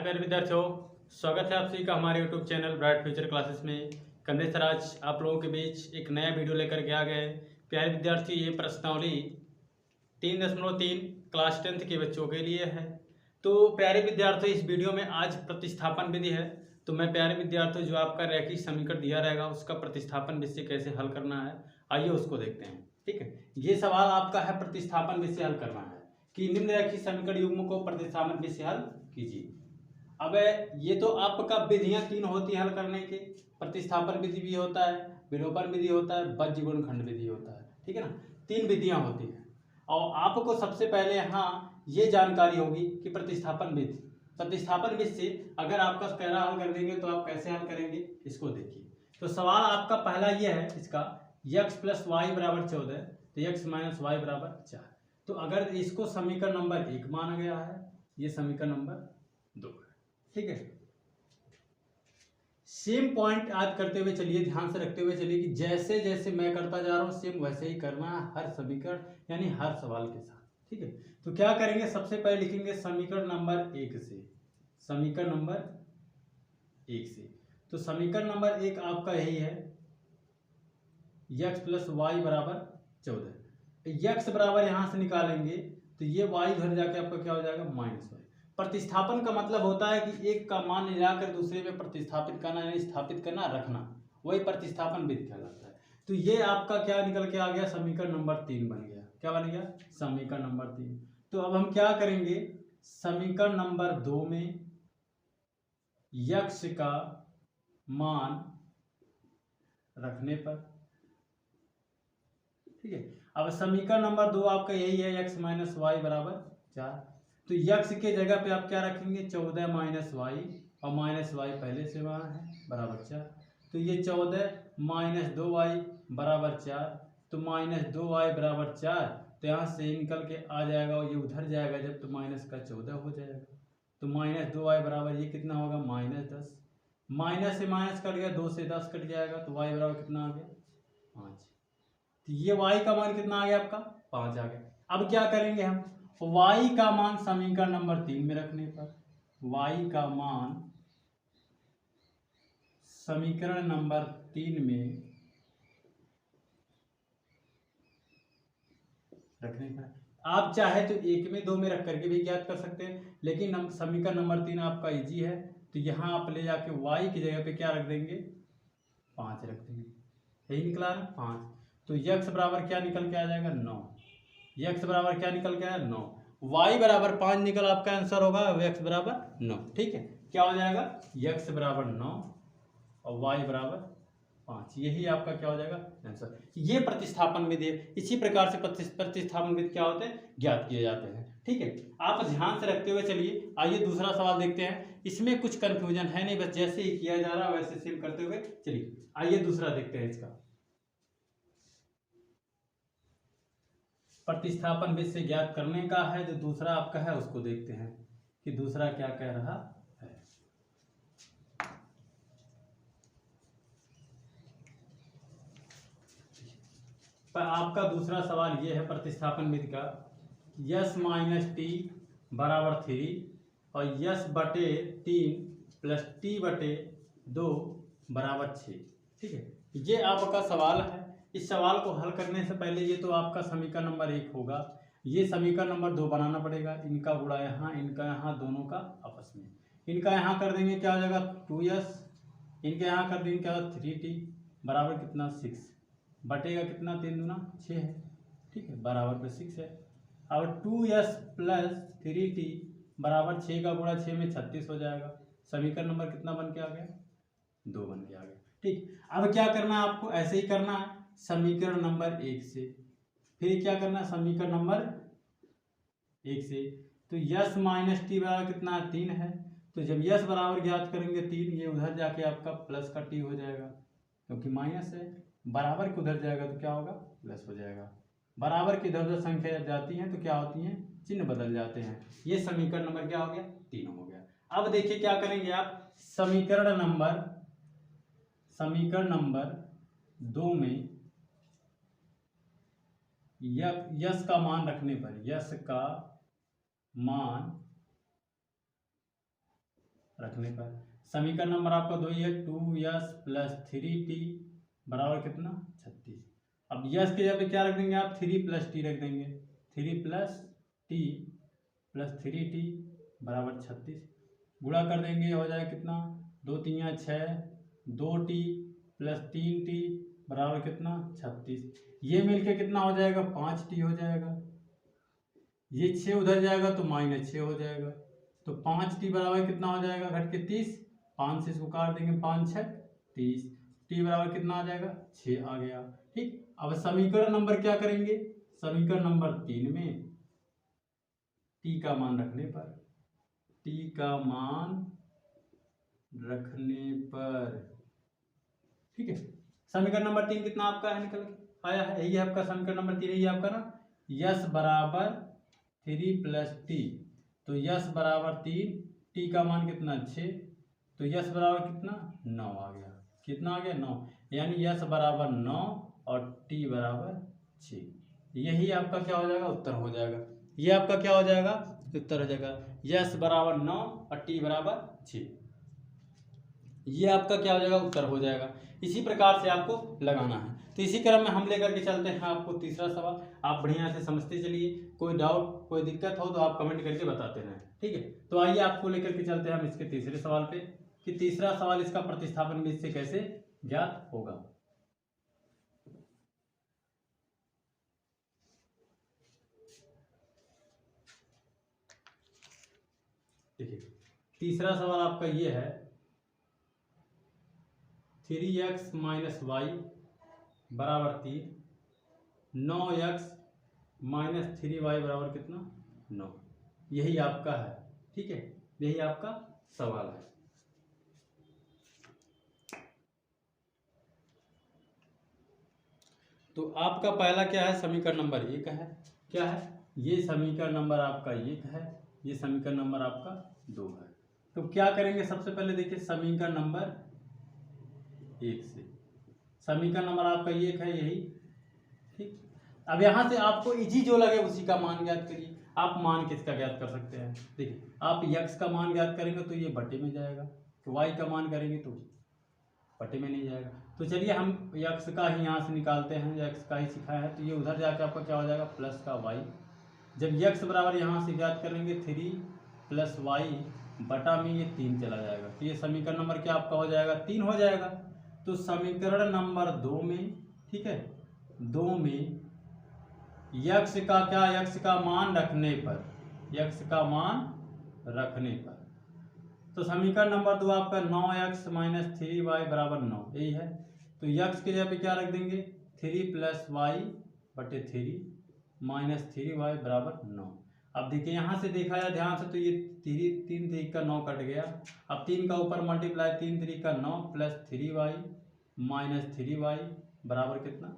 प्यारे विद्यार्थियों, स्वागत है आप सभी का हमारे YouTube channel bright future classes में। कंधे सर आज आप लोगों के बीच एक नया वीडियो लेकर के आ गए। प्यारे विद्यार्थी, ये प्रश्नावली 3.3 क्लास 10th के बच्चों के लिए है। तो प्यारे विद्यार्थियों, इस वीडियो में आज प्रतिस्थापन विधि है। तो मैं प्यारे विद्यार्थियों, जो आपका रैखिक समीकरण दिया रहेगा उसका प्रतिस्थापन विधि से कैसे हल करना है, आइए उसको देखते हैं। ठीक है, ये सवाल आपका है प्रतिस्थापन विधि से हल करना है कि निम्न रैखिक समीकरण युग्म को प्रतिस्थापन विधि से हल कीजिए। अब ये तो आपका विधियां तीन होती हैं हल करने की। प्रतिस्थापन विधि भी होता है, विलोपन विधि होता है, बज्य गुणनखंड विधि होता है। ठीक है ना, तीन विधियां होती हैं। और आपको सबसे पहले यहाँ ये जानकारी होगी कि प्रतिस्थापन विधि से अगर आपका पहला हल कर देंगे तो आप कैसे हल करेंगे, इसको देखिए। तो सवाल आपका पहला ये है इसका, x + y = 14, तो x - y = 4। तो अगर इसको समीकरण नंबर 1 माना गया है, ये समीकरण नंबर 2 है। ठीक है, सेम पॉइंट याद करते हुए चलिए, ध्यान से रखते हुए चलिए कि जैसे जैसे मैं करता जा रहा हूं सेम वैसे ही करना है हर समीकरण यानी हर सवाल के साथ। ठीक है, तो क्या करेंगे, सबसे पहले लिखेंगे समीकरण नंबर 1 से। समीकरण नंबर 1 से, तो समीकरण नंबर 1 आपका यही है, x + y = 14। x बराबर यहां से निकालेंगे तो ये y घर जाके आपका क्या हो जाएगा, -y। प्रतिस्थापन का मतलब होता है कि एक का मान ले जाकर दूसरे में प्रतिस्थापित करना, यानी स्थापित करना, रखना, वही प्रतिस्थापन विधि कहलाता है। तो ये आपका क्या निकल के आ गया, समीकरण नंबर 3 बन गया। क्या बन गया, समीकरण नंबर 3। तो अब हम क्या करेंगे, समीकरण नंबर 2 में x का मान रखने पर, ठीक है, अब समीकरण नंबर 2 आपका यही है, x - y = 4। तो x के जगह पे आप क्या रखेंगे, 14 - y, और -y पहले से वहाँ है, बराबर 4। तो ये 14 - 2y = 4, तो -2y = 4। तो यहाँ से निकल के आ जाएगा और ये उधर जाएगा जब, तो -14 हो जाएगा। तो -2y बराबर ये कितना होगा, -10। माइनस से माइनस कट गया, 2 से 10 कट जाएगा, तो y बराबर कितना आ गया, 5। तो ये y का मान कितना आ गया आपका, 5 आ गया। अब क्या करेंगे हम, y का मान समीकरण नंबर 3 में रखने पर, y का मान समीकरण नंबर 3 में रखने पर, आप चाहे तो 1 में 2 में रख करके भी ज्ञात कर सकते हैं, लेकिन समीकरण नंबर 3 आपका इजी है। तो यहाँ आप ले जाके y की जगह पे क्या रख देंगे, 5 रख देंगे। यही निकला ना, 5। तो x बराबर क्या निकल के आ जाएगा, 9। x बराबर क्या निकल के आया, 9। y बराबर 5 निकल आपका आंसर होगा, x बराबर 9। ठीक है, क्या हो जाएगा, x बराबर 9 और y बराबर 5। यही आपका क्या हो जाएगा, आंसर। ये प्रतिस्थापन विधि है। इसी प्रकार से प्रतिस्थापन विधि क्या होते हैं, ज्ञात किए जाते हैं। ठीक है, आप ध्यान से रखते हुए चलिए। आइए दूसरा सवाल देखते हैं। इसमें कुछ कंफ्यूजन है नहीं, बस जैसे ही किया जा रहा है वैसे सेम करते हुए चलिए। आइए दूसरा देखते हैं। इसका प्रतिस्थापन विधि से ज्ञात करने का है, जो दूसरा आपका है उसको देखते हैं कि दूसरा क्या कह रहा है। पर आपका दूसरा सवाल ये है प्रतिस्थापन विधि का, s - t = 3 और s/3 + t/2 = 6। ठीक है, ये आपका सवाल है। इस सवाल को हल करने से पहले ये तो आपका समीकरण नंबर 1 होगा, ये समीकरण नंबर 2 बनाना पड़ेगा। इनका गुणा यहाँ, इनका यहाँ, दोनों का आपस में। इनका यहाँ कर देंगे, क्या हो जाएगा, 2s। इनके यहाँ कर देंगे क्या, 3t बराबर कितना, 6। बटेगा कितना, 3 दूना 6 है। ठीक है, बराबर पे 6 है। अब 2s + 3t बराबर 6 का गुणा 6 में 36 हो जाएगा। समीकरण नंबर कितना बन के आ गया, 2 बन के आ गया। ठीक, अब क्या करना है आपको, ऐसे ही करना है समीकरण नंबर 1 से, फिर क्या करना है समीकरण नंबर 1 से। तो s - t बराबर कितना है, 3 है। तो जब s बराबर ज्ञात करेंगे 3, ये उधर जाके आपका प्लस का t हो जाएगा, क्योंकि माइनस है। बराबर के उधर जाएगा तो क्या होगा, प्लस हो जाएगा। बराबर की इधर उधर संख्या जब जाती हैं तो क्या होती हैं, चिन्ह बदल जाते हैं। ये समीकरण नंबर क्या हो गया, 3 हो गया। अब देखिए क्या करेंगे आप, समीकरण नंबर 2 में यस का मान रखने पर, यस का मान रखने पर। समीकरण नंबर आपका 2 ही है, 2s प्लस 3t बराबर कितना 36। अब यस के जगह पे क्या रख देंगे आप, 3 प्लस टी रख देंगे, 3 प्लस टी प्लस 3t बराबर 36। गुणा कर देंगे, हो जाएगा कितना, 2 3 6, 2t प्लस 3t बराबर कितना 36। ये मिलके कितना हो जाएगा, 5t हो जाएगा। ये 6 उधर जाएगा तो -6 हो जाएगा, तो 5t बराबर कितना हो जाएगा, घट के 30। 5 से इसको काट देंगे, 5 6 30, t बराबर कितना आ जाएगा 6 आ गया। ठीक, अब समीकरण नंबर क्या करेंगे, समीकरण नंबर 3 में t का मान रखने पर, t का मान रखने पर, ठीक है। समीकरण नंबर 3 कितना आपका है, निकल आया है, यही है आपका समीकरण नंबर 3, यही आपका ना, यस बराबर 3 प्लस टी, तो यस बराबर 3, टी का मान कितना 6, तो यस बराबर कितना 9 आ गया, कितना आ गया 9, यानी यस बराबर 9 और टी बराबर 6। यही आपका क्या हो जाएगा, उत्तर हो जाएगा। ये आपका क्या हो जाएगा, उत्तर हो जाएगा, यस बराबर 9 और टी बराबर 6। ये आपका क्या हो जाएगा, उत्तर हो जाएगा। इसी प्रकार से आपको लगाना है। तो इसी क्रम में हम लेकर के चलते हैं आपको तीसरा सवाल। आप बढ़िया से समझते चलिए, कोई डाउट कोई दिक्कत हो तो आप कमेंट करके बताते रहें, ठीक है। तो आइए आपको लेकर के चलते हैं हम इसके तीसरे सवाल पे, कि तीसरा सवाल इसका प्रतिस्थापन विधि से कैसे ज्ञात होगा। देखिए, तीसरा सवाल आपका ये है, 3x माइनस वाई बराबर 3, 9x माइनस 3y बराबर कितना 9, यही आपका है, ठीक है, यही आपका सवाल है। तो आपका पहला क्या है, समीकरण नंबर 1 है, क्या है, ये समीकरण नंबर आपका 1 है, ये समीकरण नंबर आपका 2 है। तो क्या करेंगे, सबसे पहले देखिए समीकरण नंबर 1 से, समीकरण नंबर आपका 1 है यही, ठीक। अब यहाँ से आपको इजी जो लगे उसी का मान ज्ञात करिए। आप मान किसका ज्ञात कर सकते हैं, देखिए आप x का मान ज्ञात करेंगे तो ये बटे में जाएगा, तो y का मान करेंगे तो बटे में नहीं जाएगा। तो चलिए हम x का ही यहाँ से निकालते हैं, x का ही सिखाया है, तो ये उधर जाके आपका क्या हो जाएगा, प्लस का y। जब x बराबर यहाँ से ज्ञात करेंगे 3 प्लस वाई बटा में ये 3 चला जाएगा, तो ये समीकरण नंबर क्या आपका हो जाएगा, 3 हो जाएगा। तो समीकरण नंबर 2 में, ठीक है, 2 में यक्स का क्या, यक्स का मान रखने पर, यक्स का मान रखने पर, तो समीकरण नंबर 2 आपका 9x माइनस 3y बराबर 9, यही है। तो यक्स के जगह पे क्या रख देंगे, 3 प्लस वाई बटे 3 माइनस 3y बराबर 9। अब देखिए यहाँ से देखा जाए ध्यान से, तो ये 3 3 का 9 कट गया, अब 3 का ऊपर मल्टीप्लाई, 3 3 का 9 प्लस 3y माइनस 3y बराबर कितना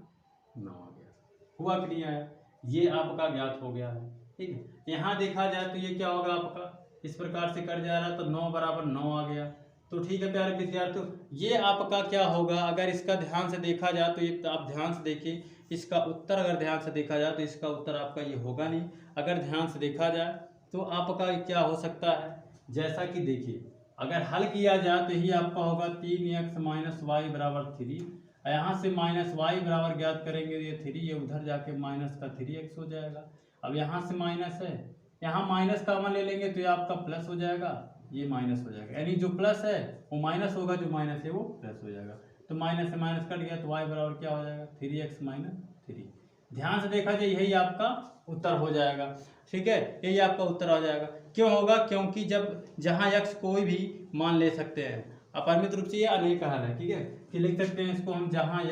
9 आ गया। हुआ कि नहीं आया, ये आपका ज्ञात हो गया है, ठीक है। यहाँ देखा जाए तो ये क्या होगा आपका, इस प्रकार से कट जा रहा है, तो 9 बराबर 9 आ गया। तो ठीक है प्यारे विद्यार्थियों, ये आपका क्या होगा, अगर इसका ध्यान से देखा जाए तो ये आप ध्यान से देखिए, इसका उत्तर अगर ध्यान से देखा जाए तो इसका उत्तर आपका ये होगा नहीं। अगर ध्यान से देखा जाए तो आपका क्या हो सकता है, जैसा कि देखिए अगर हल किया जाए तो यही आपका होगा 3x माइनस वाई बराबर 3, यहाँ से माइनस वाई बराबर ज्ञात करेंगे, ये 3 ये उधर जाके माइनस का 3x हो जाएगा। अब यहाँ से माइनस है, यहाँ माइनस कॉमन ले लेंगे तो ये आपका प्लस हो जाएगा, ये माइनस हो जाएगा, यानी जो प्लस है वो माइनस होगा, जो माइनस है वो प्लस हो जाएगा। तो माइनस से माइनस कट गया, तो y बराबर क्या हो जाएगा 3x माइनस 3। ध्यान से देखा जाए यही आपका उत्तर हो जाएगा, ठीक है, यही आपका उत्तर आ जाएगा। क्यों होगा, क्योंकि जब जहाँ x कोई भी मान ले सकते हैं, अपरिमित रूप से ये अनेक हल है, ठीक है, कि लिख सकते हैं इसको हम, जहाँ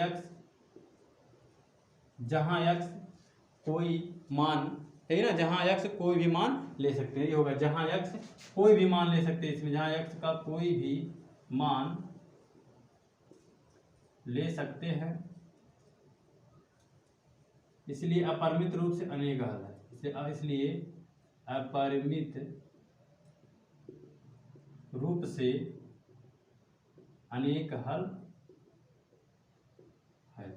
x कोई मान, ठीक है ना, जहाँ x कोई भी मान ले सकते हैं, ये होगा जहाँ x कोई भी मान ले सकते हैं, इसमें जहाँ x का कोई भी मान ले सकते हैं, इसलिए अपरिमित रूप से अनेक हल है, इसलिए अपरिमित रूप से अनेक हल है,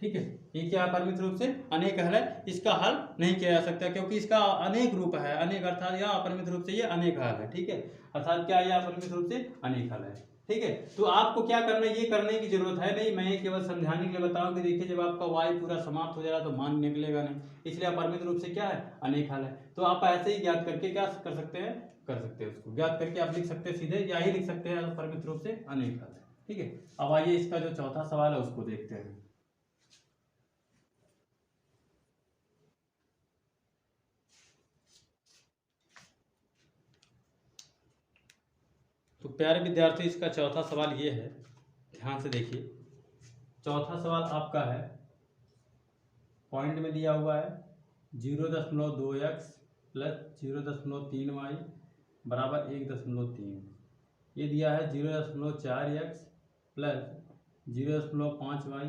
ठीक है, ये क्या परिमित रूप से अनेक हल है, इसका हल नहीं किया जा सकता क्योंकि इसका अनेक रूप है, अनेक अर्थात यह अपरिमित रूप से ये अनेक हल है। ठीक है, अर्थात क्या यह अपरिमित रूप से अनेक हल है। ठीक है, तो आपको क्या करना है, ये करने की जरूरत है नहीं, मैं केवल समझाने के लिए बताऊं कि देखिए जब आपका y पूरा समाप्त हो जाएगा तो मान निकलेगा नहीं, इसलिए अपरिमित रूप से क्या है, अनेक हल है। तो आप ऐसे ही ज्ञात करके क्या कर सकते हैं, उसको ज्ञात करके आप लिख सकते हैं सीधे, या ही लिख सकते हैं अपरिमित रूप से अनेक हल है। ठीक है, अब आइए इसका जो चौथा सवाल है उसको देखते हैं। तो प्यारे विद्यार्थी, इसका चौथा सवाल ये है, ध्यान से देखिए। चौथा सवाल आपका है, पॉइंट में दिया हुआ है 0.2x प्लस 0.3y बराबर 1.3, ये दिया है 0.4x प्लस 0.5y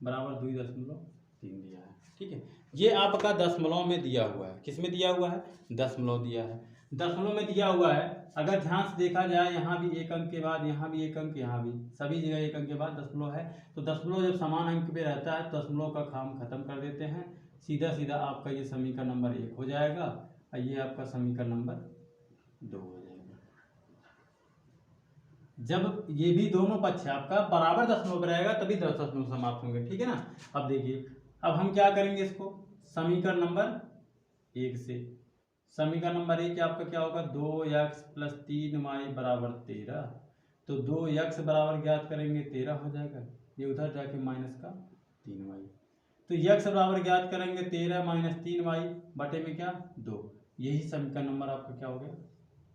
बराबर 2.3 दिया है। ठीक है, ये आपका दशमलव में दिया हुआ है, किस में दिया हुआ है, दशमलव दिया है, दशमलव में दिया हुआ है। अगर ध्यान से देखा जाए, यहाँ भी एक अंक के बाद, यहाँ भी एक अंक, यहाँ भी सभी जगह एक अंक के बाद दशमलव है, तो दशमलव जब समान अंक पे रहता है तो दशमलव का काम खत्म कर देते हैं, सीधा सीधा आपका ये समीकरण नंबर 1 हो जाएगा और ये आपका समीकरण नंबर 2 हो जाएगा। जब ये भी दोनों पक्ष आपका बराबर दशमलव पर रहेगा तभी दशमलव समाप्त होंगे। ठीक है ना, अब देखिए, अब हम क्या करेंगे इसको, समीकरण नंबर 1 से, समीकरण नंबर 1 आपका क्या होगा, 2x प्लस 3y बराबर 13, तो 2x बराबर ज्ञात करेंगे 13 हो जाएगा, ये उधर जाके माइनस का 3y, तो x बराबर ज्ञात करेंगे 13 माइनस 3y बटे में क्या 2, यही समीकरण नंबर आपका क्या हो गया,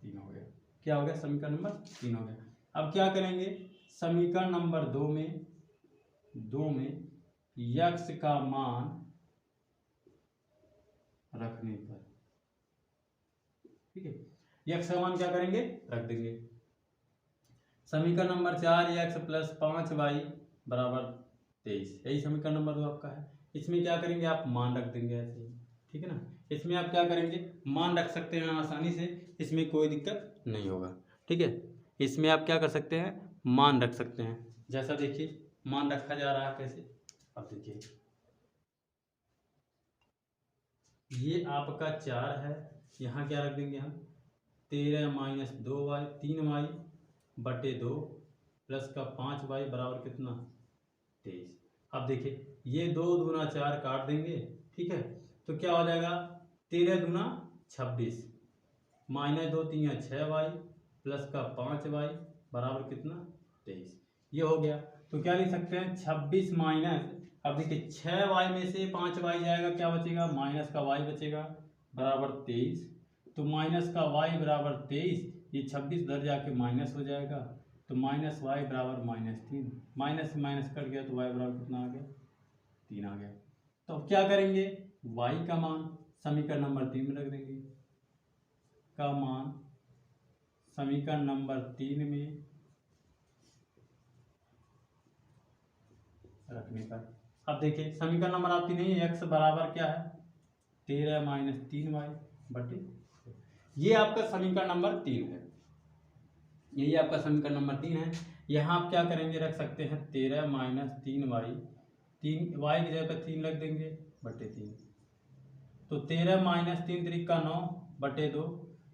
3 हो गया। क्या हो गया, समीकरण नंबर 3 हो गया। अब क्या करेंगे, समीकरण नंबर 2 में x का मान रखने पर, ठीक है, x का मान क्या करेंगे, रख देंगे। समीकरण नंबर 4x प्लस 5y बराबर 23, यही समीकरण नंबर 2 आपका है। इसमें क्या करेंगे, आप मान रख देंगे ऐसे ही। ठीक है ना, इसमें आप क्या करेंगे, मान रख सकते हैं आसानी से, इसमें कोई दिक्कत नहीं होगा। ठीक है, इसमें आप क्या कर सकते हैं, मान रख सकते हैं। जैसा देखिए मान रखा जा रहा है कैसे, अब देखिए ये आपका 4 है, यहाँ क्या रख देंगे हम, 13 माइनस 2y 3y बटे 2 प्लस का 5y बराबर कितना 23। अब देखिए ये 2 दूना 4 काट देंगे, ठीक है, तो क्या हो जाएगा, 13 दूना 26 माइनस 2 3 6y प्लस का 5y बराबर कितना 23, ये हो गया। तो क्या लिख सकते हैं, 26 माइनस, अब देखिए 6y में से 5y जाएगा, क्या बचेगा, माइनस का y बचेगा बराबर 23, तो माइनस का y बराबर 23, ये 26 उधर जाके माइनस हो जाएगा, तो माइनस y बराबर -3, माइनस से माइनस कट गया तो y बराबर कितना आ गया, 3 आ गया। तो अब क्या करेंगे, y का मान समीकरण नंबर 3 में रख देंगे, का मान समीकरण नंबर 3 में रखने पर, अब देखिए समीकरण नंबर आपकी नहीं है, x बराबर क्या है, 13 माइनस 3y बटे, ये आपका समीकरण नंबर 3 है, यही आपका समीकरण नंबर 3 है। यहाँ आप क्या करेंगे, रख सकते हैं 13 माइनस 3y, 3y की जगह पर 3 रख देंगे बटे 3, तो 13 माइनस 3 3 का 9 बटे 2,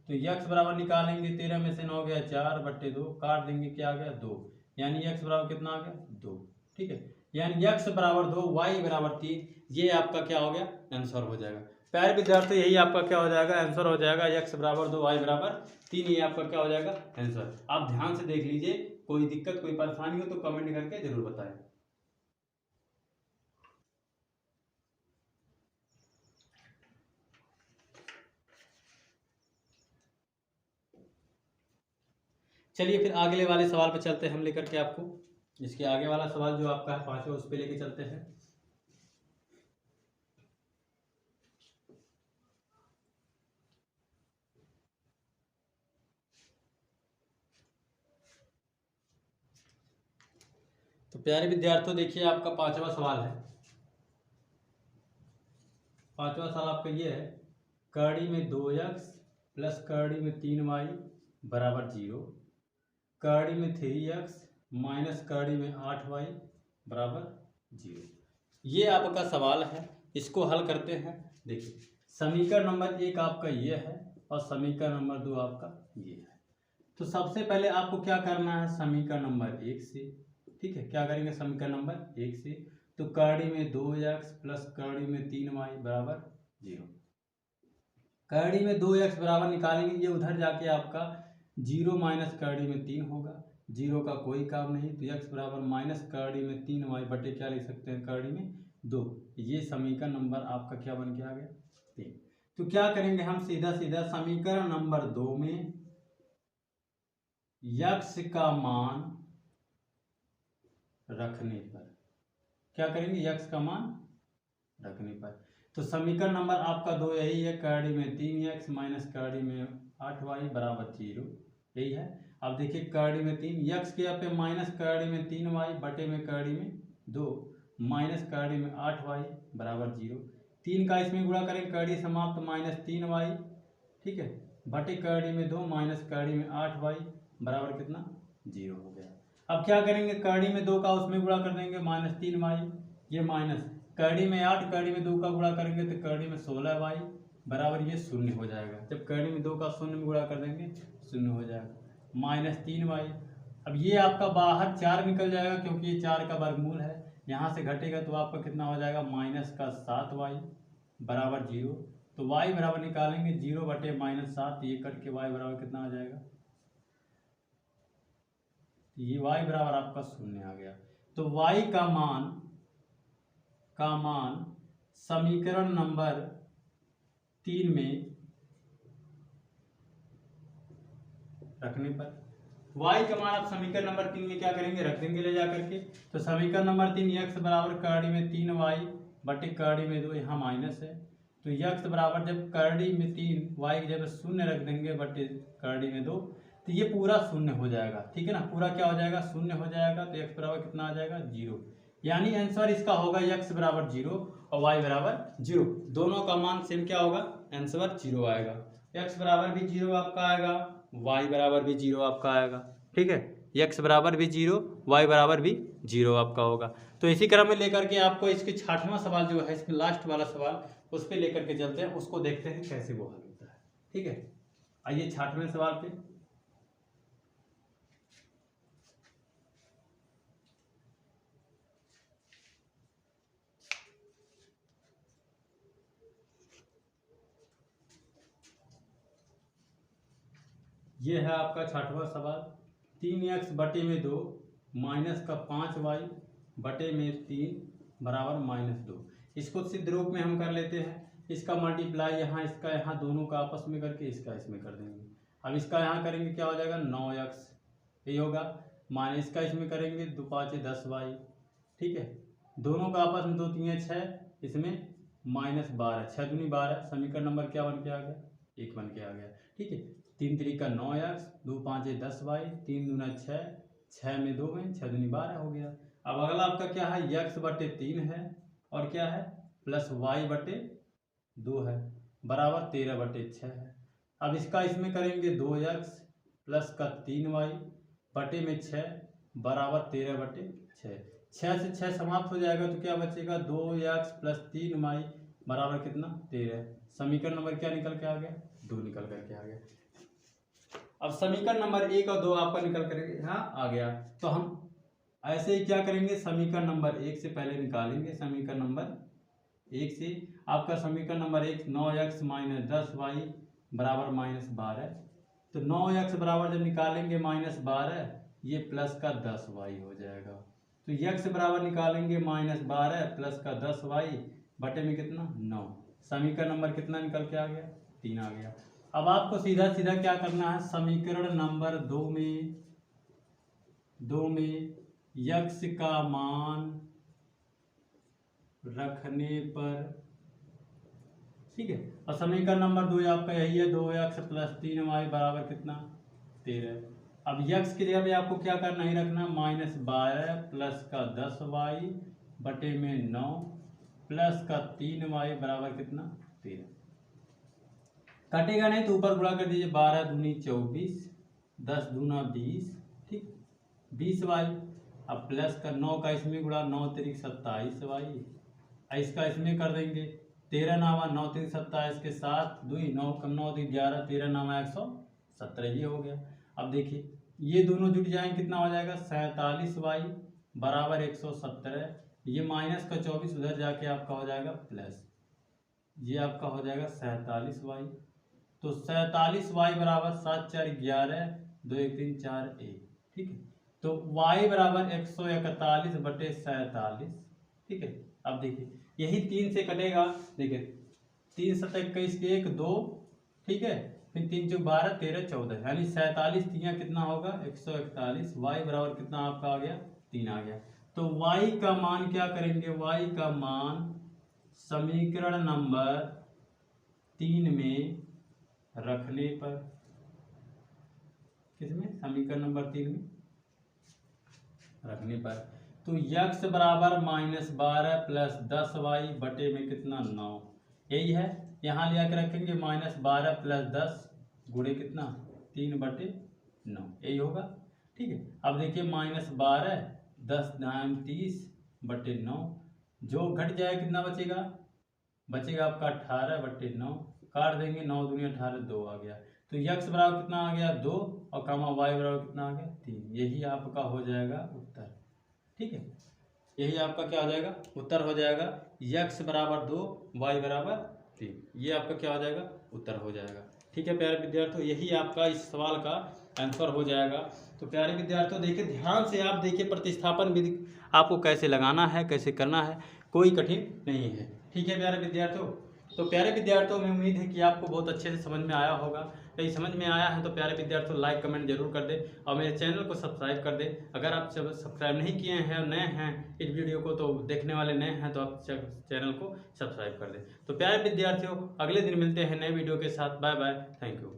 तो x बराबर निकालेंगे, 13 में से 9 गया 4 बटे 2, काट देंगे क्या आ गया 2, यानी x बराबर कितना आ गया 2। ठीक है, यानी x बराबर 2 y बराबर 3, ये आपका क्या हो गया, आंसर हो जाएगा। प्यारे विद्यार्थी, यही आपका क्या हो जाएगा, आंसर हो जाएगा, x बराबर 2 y बराबर 3, ये आपका क्या हो जाएगा, आंसर। आप ध्यान से देख लीजिए, कोई दिक्कत कोई परेशानी हो तो कमेंट करके जरूर बताएं। चलिए फिर अगले वाले सवाल पे चलते हैं हम लेकर के आपको, इसके आगे वाला सवाल जो आपका है 5वां, उस पे लेके चलते हैं। तो प्यारे विद्यार्थियों देखिए, आपका 5वां सवाल है। 5वां सवाल आपका ये है, कड़ी में 2x प्लस कड़ी में 3y बराबर 0, कड़ी में 3x माइनस कड़ी में 8y बराबर 0। ये आपका सवाल है, इसको हल करते हैं। देखिए समीकरण नंबर 1 आपका ये है और समीकरण नंबर 2 आपका ये है। तो सबसे पहले आपको क्या करना है, समीकरण नंबर 1 से, ठीक है, क्या करेंगे समीकरण नंबर 1 से, तो करड़ी में 2x प्लस करड़ी में 3y बराबर 0। करड़ी में 2x बराबर निकालेंगे, ये उधर जाके आपका 0 माइनस करड़ी में 3 होगा, 0 का कोई काम नहीं, तो x बराबर माइनस करड़ी में 3y बटे क्या लिख सकते हैं, करड़ी में 2। ये समीकरण नंबर आपका क्या बन के आ गया, 3। तो क्या करेंगे हम, सीधा सीधा समीकरण नंबर 2 में x का मान रखने पर, क्या करेंगे, x का मान रखने पर, तो समीकरण नंबर आपका 2 यही है, करड़ी में 3x माइनस करड़ी में 8y बराबर 0, यही है। अब देखिए करड़ी में 3, x के यहाँ पे माइनस करड़ी में 3y बटे में करड़ी में 2 माइनस करड़ी में 8y बराबर 0। 3 का इसमें गुणा करें, करड़ी समाप्त माइनस 3y, ठीक है, बटे करड़ी में 2 माइनस करड़ी में 8y बराबर कितना, 0 हो गया। अब क्या करेंगे, करड़ी में 2 का उसमें गुणा कर देंगे माइनस 3y, ये माइनस करड़ी में 8 करड़ी में 2 का गुणा करेंगे तो करड़ी में 16y बराबर ये 0 हो जाएगा। जब करड़ी में 2 का 0 में गुणा कर देंगे 0 हो जाएगा, माइनस 3y। अब ये आपका बाहर 4 निकल जाएगा क्योंकि ये 4 का वर्गमूल है, यहाँ से घटेगा तो आपका कितना हो जाएगा, माइनस का 7y बराबर 0। तो y बराबर निकालेंगे 0 बटे माइनस 7, ये कट के y बराबर कितना आ जाएगा, ये y बराबर आपका 0 आ गया। तो y का मान समीकरण नंबर 3 में रखने पर, y का मान आप समीकरण नंबर 3 में क्या करेंगे, रख देंगे ले जा करके। तो समीकरण नंबर 3 x बराबर करड़ी में 3y बटे करड़ी में 2, यहाँ माइनस है, तो x बराबर जब करड़ी में 3 y की जगह 0 रख देंगे बटे करड़ी में 2, तो ये पूरा 0 हो जाएगा, ठीक है ना, पूरा क्या हो जाएगा, 0 हो जाएगा। तो x बराबर कितना आ जाएगा, 0, यानी आंसर इसका होगा x बराबर 0 और y बराबर 0, दोनों का मान सेम क्या होगा, आंसर 0 आएगा। x बराबर भी 0 आपका आएगा, y बराबर भी 0 आपका आएगा, ठीक है, x बराबर भी 0 y बराबर भी 0 आपका होगा। तो इसी क्रम में लेकर के आपको इसके 6वां सवाल जो है, इसमें लास्ट वाला सवाल, उस पर लेकर के चलते हैं, उसको देखते हैं कैसे वो हल होता है, ठीक है। आइए 6वें सवाल पे, ये है आपका 6वां सवाल। 3x बटे में 2 माइनस का 5y बटे में 3 बराबर -2। इसको सिद्ध रूप में हम कर लेते हैं, इसका मल्टीप्लाई यहाँ इसका यहाँ दोनों का आपस में करके इसका इसमें कर देंगे। अब इसका यहाँ करेंगे क्या हो जाएगा, 9x, यही होगा, माइनस इसका इसमें करेंगे 2 5 10y, ठीक है, दोनों का आपस में 2 3 6, इसमें -12, 6 दूनी 12, समीकरण नंबर क्या बन के आ गया, 1 बन के आ गया, ठीक है। 3 3 का 9x, 2 5 10y, 3 दूना 6, 6 में 2 में 6 दूनी 12 हो गया। अब अगला आपका क्या है, x बटे 3 है और क्या है, प्लस y बटे 2 है बराबर 13 बटे 6 है। अब इसका इसमें करेंगे 2x प्लस का 3y बटे में 6 बराबर 13 बटे 6, 6 से 6 समाप्त हो जाएगा तो क्या बचेगा, 2x प्लस 3y बराबर कितना, 13। समीकरण नंबर क्या निकल के आ गया, 2 निकल करके आ गया। अब समीकरण नंबर 1 और 2 आपका निकल करके यहाँ आ गया, तो हम ऐसे ही क्या करेंगे, समीकरण नंबर 1 से पहले निकालेंगे, समीकरण नंबर 1 से आपका समीकरण नंबर 1 9x माइनस 10y बराबर -12, तो 9x बराबर जब निकालेंगे -12, ये प्लस का 10y हो जाएगा। तो x बराबर निकालेंगे -12 प्लस का 10y बटे में कितना, 9, समीकरण नंबर कितना निकल के आ गया, 3 आ गया। अब आपको सीधा सीधा क्या करना है, समीकरण नंबर 2 में x का मान रखने पर, ठीक है, और समीकरण नंबर 2 आपका यही है, 2x प्लस 3y बराबर कितना, 13। अब x की जगह पे आपको क्या करना ही रखना, -12 प्लस का 10y बटे में 9 प्लस का 3y बराबर कितना, 13। कटेगा नहीं तो ऊपर गुणा कर दीजिए, 12 दूनी 24, 10 दूना 20, ठीक 20y, अब प्लस का 9 का इसमें गुणा, 9 3 27y इसका इसमें कर देंगे 13 नामा 9 3 27 के साथ 2 9 कम 9 3 11 13 नामा 117 ये हो गया। अब देखिए ये दोनों जुट जाएंगे कितना हो जाएगा 47y बराबर 117। ये माइनस का 24 उधर जाके आपका हो जाएगा प्लस, ये आपका हो जाएगा 47y। तो 47y बराबर 7 4 11 2 1 3 4 1, ठीक है। तो y बराबर 141/47, ठीक है। अब देखिए यही 3 से कटेगा, देखिए 3 7 21 के 1 2, ठीक है, फिर 3 4 12 13 14, यानी 47 3 कितना होगा 141। y बराबर कितना आपका आ गया 3 आ गया। तो y का मान क्या करेंगे, y का मान समीकरण नंबर 3 में रखने पर, किसमें, समीकरण नंबर 3 में रखने पर, तो x बराबर -12 प्लस 10y बटे में कितना 9, यही है। यहाँ ले आकर रखेंगे -12 प्लस 10 गुणे कितना 3/9, यही होगा, ठीक है। अब देखिए -12 10 9 30/9, जो घट जाए कितना बचेगा, बचेगा आपका 18/9, काट देंगे 9 दूनी 18 2 आ गया। तो x बराबर कितना आ गया 2 और कामा y बराबर कितना आ गया 3, यही आपका हो जाएगा उत्तर, ठीक है। यही आपका क्या हो जाएगा उत्तर हो जाएगा, x बराबर 2 y बराबर 3, ये आपका क्या हो जाएगा उत्तर हो जाएगा, ठीक है प्यारे विद्यार्थियों। यही आपका इस सवाल का आंसर हो जाएगा। तो प्यारे विद्यार्थियों देखिए ध्यान से आप देखिए प्रतिस्थापन विधि आपको कैसे लगाना है, कैसे करना है, कोई कठिन नहीं है, ठीक है प्यारे विद्यार्थियों। तो प्यारे विद्यार्थियों में उम्मीद है कि आपको बहुत अच्छे से समझ में आया होगा। यदि समझ में आया है तो प्यारे विद्यार्थियों लाइक कमेंट जरूर कर दें और मेरे चैनल को सब्सक्राइब कर दें। अगर आप सब्सक्राइब नहीं किए हैं और नए हैं इस वीडियो को, तो देखने वाले नए हैं तो आप चैनल को सब्सक्राइब कर दें। तो प्यारे विद्यार्थियों अगले दिन मिलते हैं नए वीडियो के साथ। Bye bye, thank you.